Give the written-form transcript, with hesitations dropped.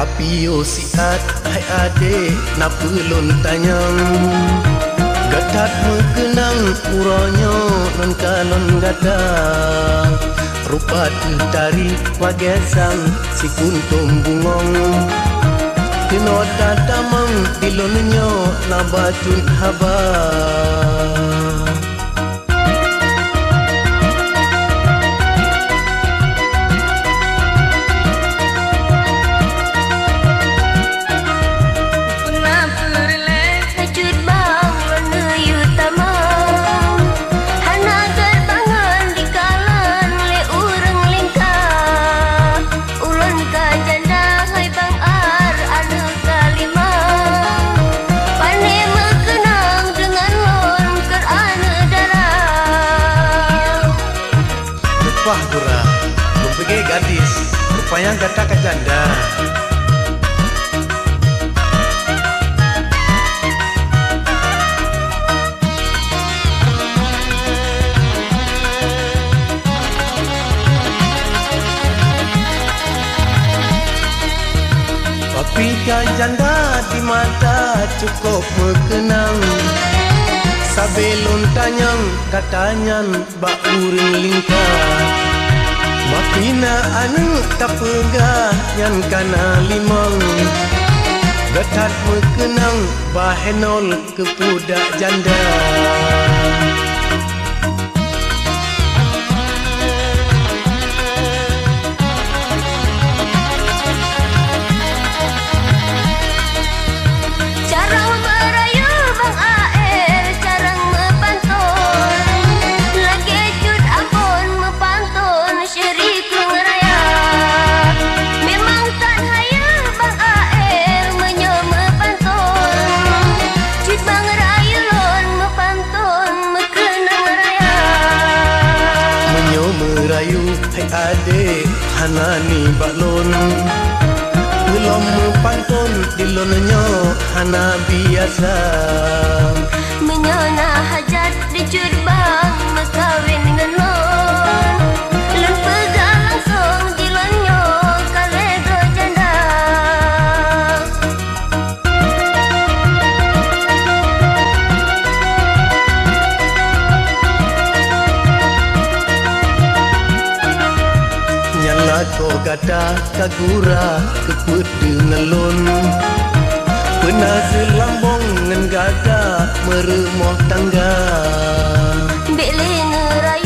Tapi yo siat hai ade na pelun tanyang gadat mengenang uronyo non kalon gadang rupa dari wagesang si kuntum bungong tino dadamang dilonyo na bacun haba. Wah Gura, mempunyai gadis, rupanya gata ke janda. Tapi kan janda di mata cukup mengenang. Sabelon tanyang katanya bak uring lingkar mapina anu tak pegah yang kana limang gatat mengenang bahenol ke budak janda. Merayu hai ade hanani balon belum pantun dilonnya hana biasa menyona hajat di curbang mekawin dengan lon lon pegang langsung dilonyo kalego janda. Ko gada kagura keput dengelon pernah selambong ngan gada meremoh tangga beli ngerai